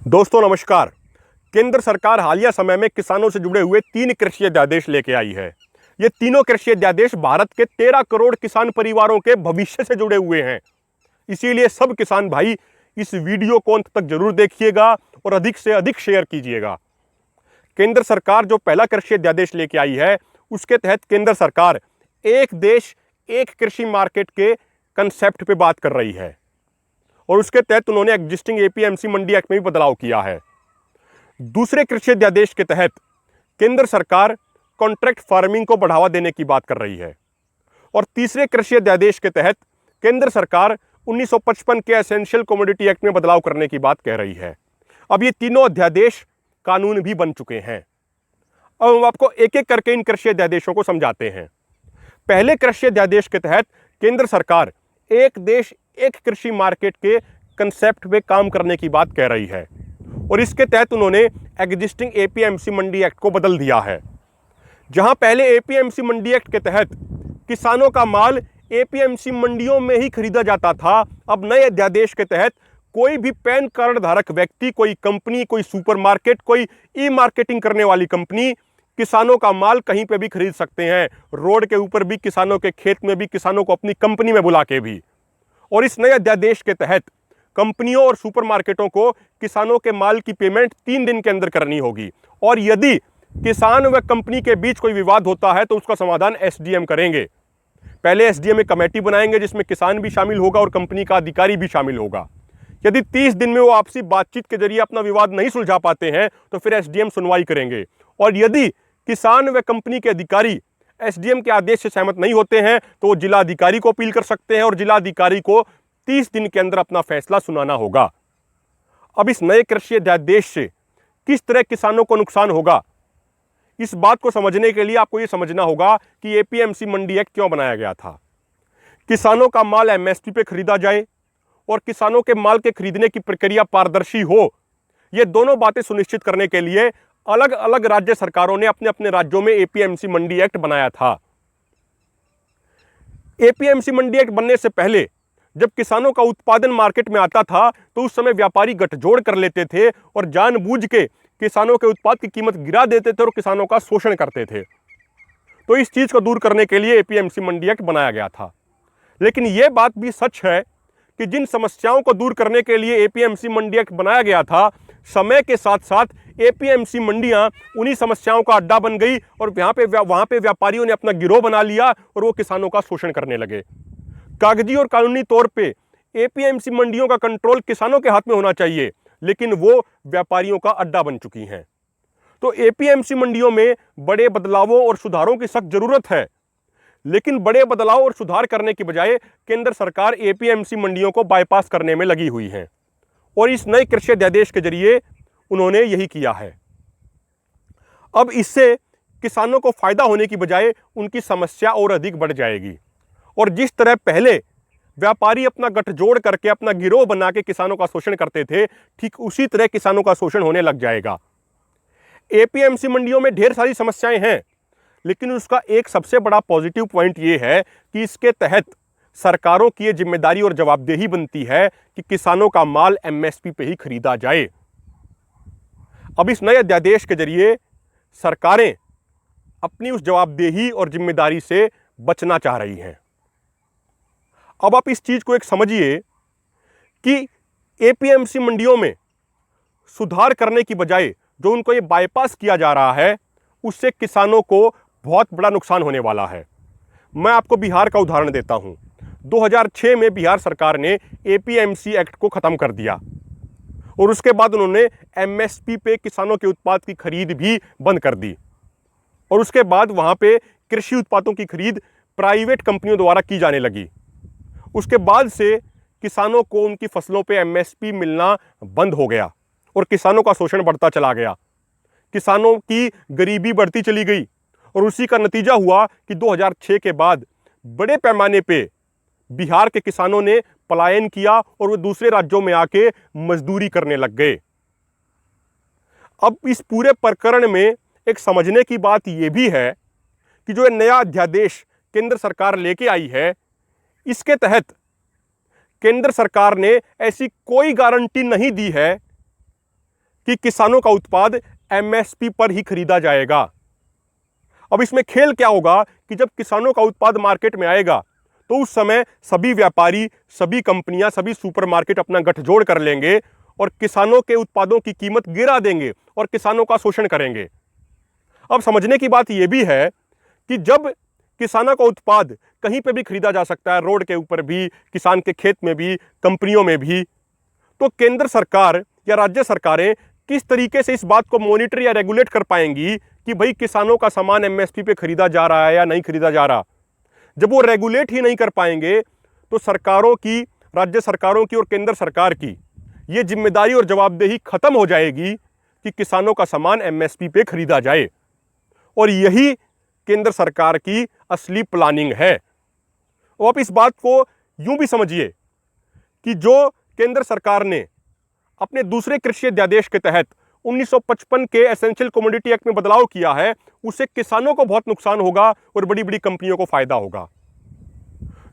दोस्तों नमस्कार। केंद्र सरकार हालिया समय में किसानों से जुड़े हुए 3 कृषि अध्यादेश लेके आई है। ये तीनों कृषि अध्यादेश भारत के 13 करोड़ किसान परिवारों के भविष्य से जुड़े हुए हैं। इसीलिए सब किसान भाई इस वीडियो को अंत तक जरूर देखिएगा और अधिक से अधिक शेयर कीजिएगा। केंद्र सरकार जो पहला कृषि अध्यादेश लेके आई है, उसके तहत केंद्र सरकार एक देश एक कृषि मार्केट के कंसेप्ट पे बात कर रही है और उसके तहत उन्होंने एग्जिस्टिंग एपीएमसी मंडी एक्ट में भी बदलाव किया है। दूसरे कृषि अध्यादेश के तहत केंद्र सरकार कॉन्ट्रैक्ट फार्मिंग को बढ़ावा देने की बात कर रही है और तीसरे कृषि अध्यादेश के तहत केंद्र सरकार 1955 के एसेंशियल कमोडिटी एक्ट में बदलाव करने की बात कह रही है। अब ये तीनों अध्यादेश कानून भी बन चुके हैं। अब हम आपको एक एक करके इन कृषि अध्यादेशों को समझाते हैं। पहले कृषि अध्यादेश के तहत केंद्र सरकार एक देश एक कृषि मार्केट के कंसेप्ट पे काम करने की बात कह रही है और इसके तहत उन्होंने एग्जिस्टिंग एपीएमसी मंडी एक्ट को बदल दिया है। जहां पहले एपीएमसी मंडी एक्ट के तहत किसानों का माल एपीएमसी मंडियों में ही खरीदा जाता था, अब नए अध्यादेश के तहत कोई भी पैन कार्ड धारक व्यक्ति, कोई कंपनी, कोई सुपरमार्केट, कोई ई मार्केटिंग करने वाली कंपनी किसानों का माल कहीं पे भी खरीद सकते हैं। रोड के ऊपर भी, किसानों के खेत में भी, किसानों को अपनी कंपनी में बुला के भी। और इस नए अध्यादेश के तहत कंपनियों और सुपरमार्केटों को किसानों के माल की पेमेंट 3 दिन के अंदर करनी होगी और यदि किसान व कंपनी के बीच कोई विवाद होता है तो उसका समाधान एसडीएम करेंगे। पहले एसडीएम एक कमेटी बनाएंगे जिसमें किसान भी शामिल होगा और कंपनी का अधिकारी भी शामिल होगा। यदि 30 दिन में वो आपसी बातचीत के जरिए अपना विवाद नहीं सुलझा पाते हैं तो फिर एसडीएम सुनवाई करेंगे और यदि किसान व कंपनी के अधिकारी एसडीएम के आदेश से सहमत नहीं होते हैं तो वो जिला अधिकारी को अपील कर सकते हैं और जिला अधिकारी को 30 दिन के अंदर अपना फैसला सुनाना होगा। अब इस नए कृषि अध्यादेश से किस तरह किसानों को नुकसान होगा, इस बात को समझने के लिए आपको ये समझना होगा कि एपीएमसी मंडी एक्ट क्यों बनाया गया था। किसानों का माल एमएसपी पे खरीदा जाए और किसानों के माल के खरीदने की प्रक्रिया पारदर्शी हो, ये दोनों बातें सुनिश्चित करने के लिए अलग अलग राज्य सरकारों ने अपने अपने राज्यों में एपीएमसी मंडी एक्ट बनाया था। एपीएमसी मंडी एक्ट बनने से पहले जब किसानों का उत्पादन मार्केट में आता था तो उस समय व्यापारी गठजोड़ कर लेते थे और जानबूझ के किसानों के उत्पाद की कीमत गिरा देते थे और किसानों का शोषण करते थे। तो इस चीज को दूर करने के लिए एपीएमसी मंडी एक्ट बनाया गया था। लेकिन यह बात भी सच है कि जिन समस्याओं को दूर करने के लिए एपीएमसी मंडी एक्ट बनाया गया था, समय के साथ साथ एपीएमसी मंडियां उन्हीं समस्याओं का अड्डा बन गई और वहां पे व्यापारियों ने अपना गिरोह बना लिया और वो किसानों का शोषण करने लगे। कागजी और कानूनी तौर पे एपीएमसी मंडियों का कंट्रोल किसानों के हाथ में होना चाहिए, लेकिन वो व्यापारियों का अड्डा बन चुकी हैं। तो एपीएमसी मंडियों में बड़े बदलावों और सुधारों की सख्त जरूरत है, लेकिन बड़े बदलाव और सुधार करने की बजाय केंद्र सरकार एपीएमसी मंडियों को बाईपास करने में लगी हुई है और इस नए कृषि अध्यादेश के जरिए उन्होंने यही किया है। अब इससे किसानों को फायदा होने की बजाय उनकी समस्या और अधिक बढ़ जाएगी और जिस तरह पहले व्यापारी अपना गठजोड़ करके अपना गिरोह बना के किसानों का शोषण करते थे, ठीक उसी तरह किसानों का शोषण होने लग जाएगा। एपीएमसी मंडियों में ढेर सारी समस्याएं हैं, लेकिन उसका एक सबसे बड़ा पॉजिटिव पॉइंट यह है कि इसके तहत सरकारों की यह जिम्मेदारी और जवाबदेही बनती है कि किसानों का माल एमएसपी पे ही खरीदा जाए। अब इस नए अध्यादेश के जरिए सरकारें अपनी उस जवाबदेही और जिम्मेदारी से बचना चाह रही हैं। अब आप इस चीज को एक समझिए कि एपीएमसी मंडियों में सुधार करने की बजाय जो उनको ये बाईपास किया जा रहा है, उससे किसानों को बहुत बड़ा नुकसान होने वाला है। मैं आपको बिहार का उदाहरण देता हूं। 2006 में बिहार सरकार ने एपीएमसी एक्ट को खत्म कर दिया और उसके बाद उन्होंने एमएसपी पे किसानों के उत्पाद की खरीद भी बंद कर दी और उसके बाद वहां पे कृषि उत्पादों की खरीद प्राइवेट कंपनियों द्वारा की जाने लगी। उसके बाद से किसानों को उनकी फसलों पे एमएसपी मिलना बंद हो गया और किसानों का शोषण बढ़ता चला गया। किसानों की गरीबी बढ़ती चली गई और उसी का नतीजा हुआ कि 2006 के बाद बड़े पैमाने पे बिहार के किसानों ने पलायन किया और वो दूसरे राज्यों में आके मजदूरी करने लग गए। अब इस पूरे प्रकरण में एक समझने की बात यह भी है कि जो नया अध्यादेश केंद्र सरकार लेके आई है, इसके तहत केंद्र सरकार ने ऐसी कोई गारंटी नहीं दी है कि किसानों का उत्पाद एमएसपी पर ही खरीदा जाएगा। अब इसमें खेल क्या होगा कि जब किसानों का उत्पाद मार्केट में आएगा तो उस समय सभी व्यापारी, सभी कंपनियां, सभी सुपरमार्केट अपना गठजोड़ कर लेंगे और किसानों के उत्पादों की कीमत गिरा देंगे और किसानों का शोषण करेंगे। अब समझने की बात यह भी है कि जब किसानों का उत्पाद कहीं पे भी खरीदा जा सकता है, रोड के ऊपर भी, किसान के खेत में भी, कंपनियों में भी, तो केंद्र सरकार या राज्य सरकारें किस तरीके से इस बात को मॉनिटर या रेगुलेट कर पाएंगी कि भाई किसानों का सामान एमएसपी पे खरीदा जा रहा है या नहीं खरीदा जा रहा। जब वो रेगुलेट ही नहीं कर पाएंगे तो सरकारों की, राज्य सरकारों की और केंद्र सरकार की ये जिम्मेदारी और जवाबदेही खत्म हो जाएगी कि किसानों का सामान एमएसपी पे खरीदा जाए। और यही केंद्र सरकार की असली प्लानिंग है। और आप इस बात को यूं भी समझिए कि जो केंद्र सरकार ने अपने दूसरे कृषि अध्यादेश के तहत 1955 के एसेंशियल कमोडिटी एक्ट में बदलाव किया है, उससे किसानों को बहुत नुकसान होगा और बड़ी बड़ी कंपनियों को फायदा होगा।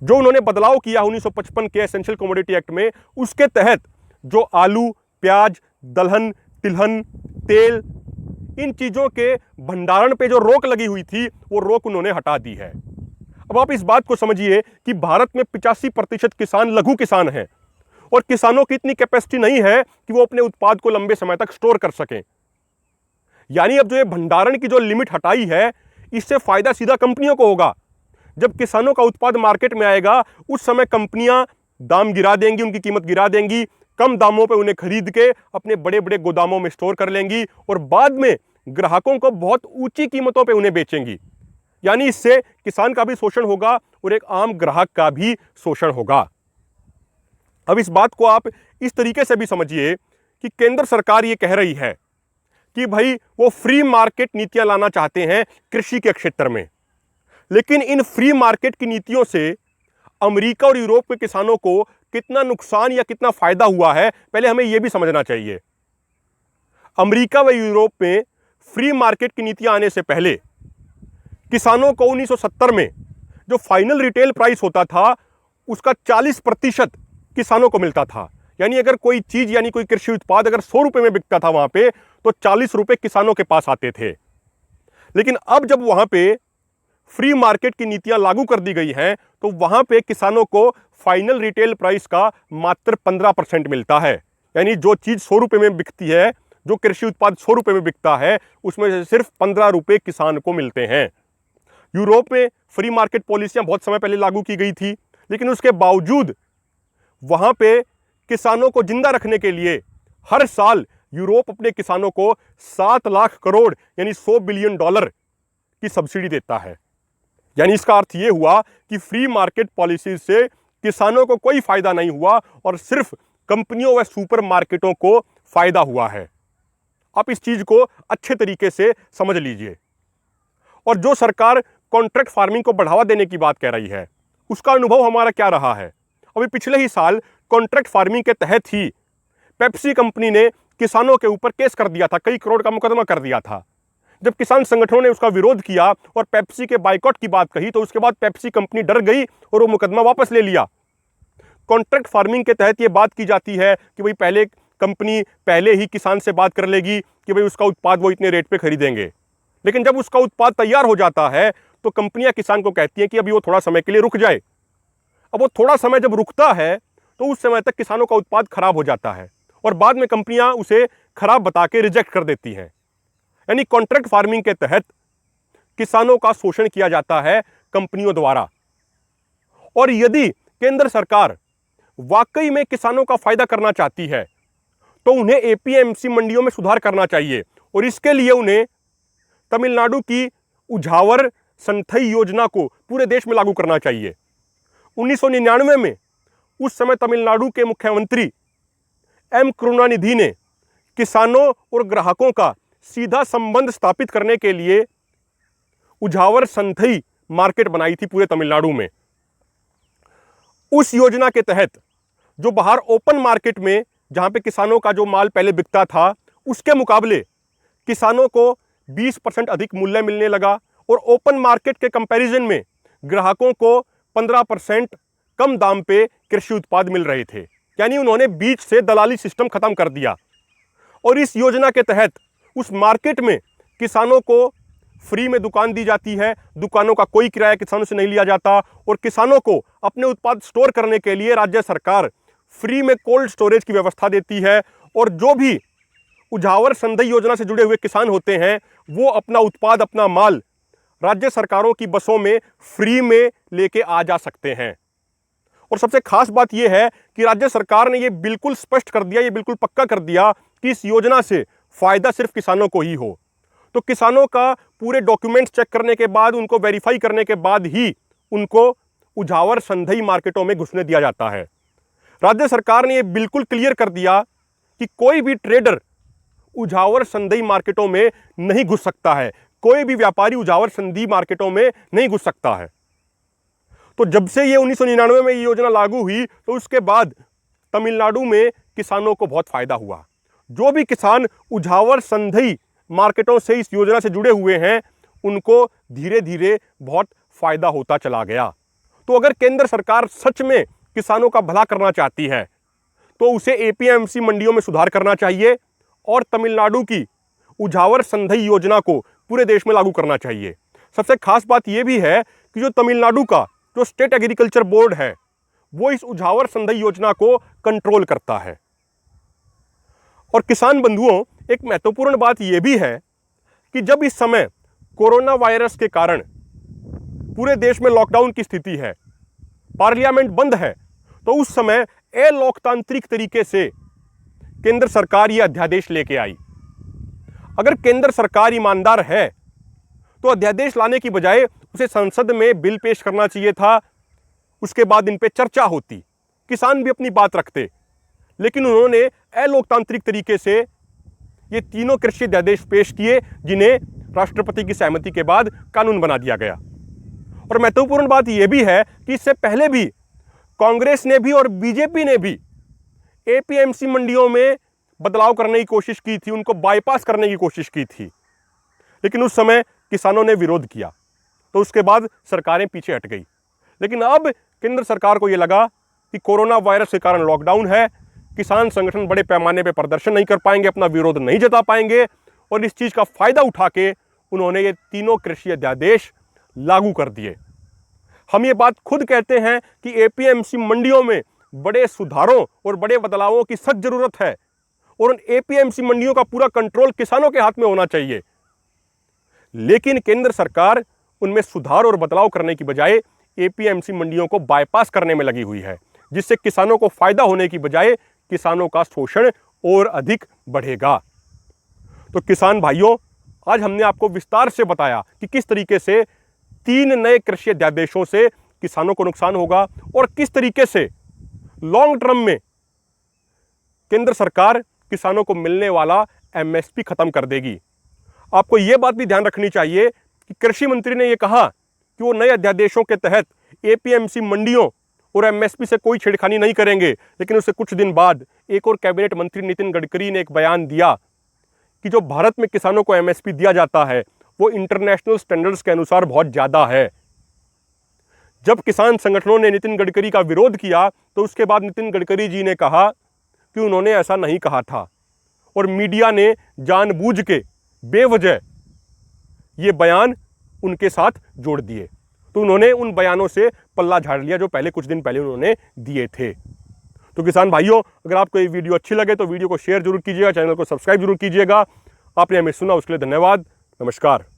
जो उन्होंने बदलाव किया 1955 के एसेंशियल कमोडिटी एक्ट में, उसके तहत जो आलू, प्याज, दलहन, तिलहन, तेल, इन चीजों के भंडारण पे जो रोक लगी हुई थी वो रोक उन्होंने हटा दी है। अब आप इस बात को समझिए कि भारत में 85% किसान लघु किसान हैं और किसानों की इतनी कैपेसिटी नहीं है कि वो अपने उत्पाद को लंबे समय तक स्टोर कर सकें। यानी अब जो ये भंडारण की जो लिमिट हटाई है, इससे फायदा सीधा कंपनियों को होगा। जब किसानों का उत्पाद मार्केट में आएगा उस समय कंपनियां दाम गिरा देंगी, उनकी कीमत गिरा देंगी, कम दामों पे उन्हें खरीद के अपने बड़े बड़े गोदामों में स्टोर कर लेंगी और बाद में ग्राहकों को बहुत ऊंची कीमतों पे उन्हें बेचेंगी। यानी इससे किसान का भी शोषण होगा और एक आम ग्राहक का भी शोषण होगा। अब इस बात को आप इस तरीके से भी समझिए कि केंद्र सरकार ये कह रही है कि भाई वो फ्री मार्केट नीतियां लाना चाहते हैं कृषि के क्षेत्र में, लेकिन इन फ्री मार्केट की नीतियों से अमेरिका और यूरोप के किसानों को कितना नुकसान या कितना फायदा हुआ है, पहले हमें यह भी समझना चाहिए। अमेरिका व यूरोप में फ्री मार्केट की नीतियां आने से पहले किसानों को 1970 में जो फाइनल रिटेल प्राइस होता था उसका 40% किसानों को मिलता था। यानी अगर कोई चीज, यानी कोई कृषि उत्पाद अगर 100 रुपए में बिकता था वहां पे, तो 40 रुपए किसानों के पास आते थे। लेकिन अब जब वहां पे फ्री मार्केट की नीतियां लागू कर दी गई हैं तो वहां पे किसानों को फाइनल रिटेल प्राइस का मात्र 15% मिलता है। यानी जो चीज 100 रुपए में बिकती है, जो कृषि उत्पाद 100 रुपए में बिकता है, उसमें से सिर्फ 15 रुपए किसान को मिलते हैं। यूरोप में फ्री मार्केट पॉलिसियां बहुत समय पहले लागू की गई थी, लेकिन उसके बावजूद वहां पे किसानों को जिंदा रखने के लिए हर साल यूरोप अपने किसानों को 7 लाख करोड़ यानी $100 बिलियन की सब्सिडी देता है। यानी इसका अर्थ यह हुआ कि फ्री मार्केट पॉलिसी से किसानों को कोई फायदा नहीं हुआ और सिर्फ कंपनियों व सुपर मार्केटों को फायदा हुआ है। आप इस चीज को अच्छे तरीके से समझ लीजिए। और जो सरकार कॉन्ट्रैक्ट फार्मिंग को बढ़ावा देने की बात कह रही है, उसका अनुभव हमारा क्या रहा है? अभी पिछले ही साल कॉन्ट्रैक्ट फार्मिंग के तहत ही पेप्सी कंपनी ने किसानों के ऊपर केस कर दिया था, कई करोड़ का मुकदमा कर दिया था। जब किसान संगठनों ने उसका विरोध किया और पेप्सी के बाइकॉट की बात कही, तो उसके बाद पेप्सी कंपनी डर गई और वो मुकदमा वापस ले लिया। कॉन्ट्रैक्ट फार्मिंग के तहत ये बात की जाती है कि भाई पहले कंपनी पहले ही किसान से बात कर लेगी कि भाई उसका उत्पाद वो इतने रेट पे खरीदेंगे, लेकिन जब उसका उत्पाद तैयार हो जाता है तो कंपनियां किसान को कहती हैं कि अभी वो थोड़ा समय के लिए रुक जाए। अब वो थोड़ा समय जब रुकता है तो उस समय तक किसानों का उत्पाद खराब हो जाता है और बाद में कंपनियां उसे खराब बता के रिजेक्ट कर देती हैं। यानी कॉन्ट्रैक्ट फार्मिंग के तहत किसानों का शोषण किया जाता है कंपनियों द्वारा। और यदि केंद्र सरकार वाकई में किसानों का फायदा करना चाहती है तो उन्हें एपीएमसी मंडियों में सुधार करना चाहिए और इसके लिए उन्हें तमिलनाडु की उझावर संथई योजना को पूरे देश में लागू करना चाहिए। 1999 में उस समय तमिलनाडु के मुख्यमंत्री एम करुणानिधि ने किसानों और ग्राहकों का सीधा संबंध स्थापित करने के लिए उझावर संथई मार्केट बनाई थी पूरे तमिलनाडु में। उस योजना के तहत जो बाहर ओपन मार्केट में, जहां पे किसानों का जो माल पहले बिकता था, उसके मुकाबले किसानों को 20% अधिक मूल्य मिलने लगा और ओपन मार्केट के कंपैरिजन में ग्राहकों को 15% कम दाम पे कृषि उत्पाद मिल रहे थे। यानी उन्होंने बीच से दलाली सिस्टम खत्म कर दिया और इस योजना के तहत उस मार्केट में किसानों को फ्री में दुकान दी जाती है, दुकानों का कोई किराया किसानों से नहीं लिया जाता और किसानों को अपने उत्पाद स्टोर करने के लिए राज्य सरकार फ्री में कोल्ड स्टोरेज की व्यवस्था देती है। और जो भी उजावर संधई योजना से जुड़े हुए किसान होते हैं वो अपना उत्पाद, अपना माल राज्य सरकारों की बसों में फ्री में लेके आ जा सकते हैं। और सबसे खास बात यह है कि राज्य सरकार ने यह बिल्कुल स्पष्ट कर दिया, यह बिल्कुल पक्का कर दिया कि इस योजना से फायदा सिर्फ किसानों को ही हो। तो किसानों का पूरे डॉक्यूमेंट्स चेक करने के बाद, उनको वेरीफाई करने के बाद ही उनको उजावर संधई मार्केटों में घुसने दिया जाता है। राज्य सरकार ने यह बिल्कुल क्लियर कर दिया कि कोई भी ट्रेडर उजावर संधई मार्केटों में नहीं घुस सकता है, कोई भी व्यापारी उजावर संधई मार्केटों में नहीं घुस सकता है। तो जब से ये 1999 में ये योजना लागू हुई तो उसके बाद तमिलनाडु में किसानों को बहुत फायदा हुआ। जो भी किसान उजावर संधई मार्केटों से इस योजना से जुड़े हुए हैं उनको धीरे धीरे बहुत फायदा होता चला गया। तो अगर केंद्र सरकार सच में किसानों का भला करना चाहती है तो उसे एपीएमसी मंडियों में सुधार करना चाहिए और तमिलनाडु की उजावर संधई योजना को पूरे देश में लागू करना चाहिए। सबसे खास बात यह भी है कि जो तमिलनाडु का जो स्टेट एग्रीकल्चर बोर्ड है वो इस उजावर संधई योजना को कंट्रोल करता है। और किसान बंधुओं, एक महत्वपूर्ण बात यह भी है कि जब इस समय कोरोना वायरस के कारण पूरे देश में लॉकडाउन की स्थिति है, पार्लियामेंट बंद है, तो उस समय अलोकतांत्रिक तरीके से केंद्र सरकार यह अध्यादेश लेके आई। अगर केंद्र सरकार ईमानदार है तो अध्यादेश लाने की बजाय उसे संसद में बिल पेश करना चाहिए था, उसके बाद इन पे चर्चा होती, किसान भी अपनी बात रखते। लेकिन उन्होंने अलोकतांत्रिक तरीके से ये तीनों कृषि अध्यादेश पेश किए जिन्हें राष्ट्रपति की सहमति के बाद कानून बना दिया गया। और महत्वपूर्ण बात यह भी है कि इससे पहले भी कांग्रेस ने भी और बीजेपी ने भी एपीएमसी मंडियों में बदलाव करने की कोशिश की थी, उनको बाईपास करने की कोशिश की थी, लेकिन उस समय किसानों ने विरोध किया तो उसके बाद सरकारें पीछे हट गई। लेकिन अब केंद्र सरकार को यह लगा कि कोरोना वायरस के कारण लॉकडाउन है, किसान संगठन बड़े पैमाने पर प्रदर्शन नहीं कर पाएंगे, अपना विरोध नहीं जता पाएंगे, और इस चीज का फायदा उठा के उन्होंने ये तीनों कृषि अध्यादेश लागू कर दिए। हम ये बात खुद कहते हैं कि एपीएमसी मंडियों में बड़े सुधारों और बड़े बदलावों की सख्त जरूरत है और उन एपीएमसी मंडियों का पूरा कंट्रोल किसानों के हाथ में होना चाहिए। लेकिन केंद्र सरकार उनमें सुधार और बदलाव करने की बजाय एपीएमसी मंडियों को बाईपास करने में लगी हुई है, जिससे किसानों को फायदा होने की बजाय किसानों का शोषण और अधिक बढ़ेगा। तो किसान भाइयों, आज हमने आपको विस्तार से बताया कि किस तरीके से 3 नए कृषि अध्यादेशों से किसानों को नुकसान होगा और किस तरीके से लॉन्ग टर्म में केंद्र सरकार किसानों को मिलने वाला एमएसपी खत्म कर देगी। आपको यह बात भी ध्यान रखनी चाहिए कि कृषि मंत्री ने यह कहा कि वो नए अध्यादेशों के तहत एपीएमसी मंडियों और एमएसपी से कोई छेड़खानी नहीं करेंगे, लेकिन उससे कुछ दिन बाद एक और कैबिनेट मंत्री नितिन गडकरी ने एक बयान दिया कि जो भारत में किसानों को एमएसपी दिया जाता है वो इंटरनेशनल स्टैंडर्ड्स के अनुसार बहुत ज्यादा है। जब किसान संगठनों ने नितिन गडकरी का विरोध किया तो उसके बाद नितिन गडकरी जी ने कहा कि उन्होंने ऐसा नहीं कहा था और मीडिया ने जानबूझ के बेवजह ये बयान उनके साथ जोड़ दिए। तो उन्होंने उन बयानों से पल्ला झाड़ लिया जो पहले कुछ दिन पहले उन्होंने दिए थे। तो किसान भाइयों, अगर आपको ये वीडियो अच्छी लगे तो वीडियो को शेयर जरूर कीजिएगा, चैनल को सब्सक्राइब जरूर कीजिएगा। आपने हमें सुना उसके लिए धन्यवाद। नमस्कार।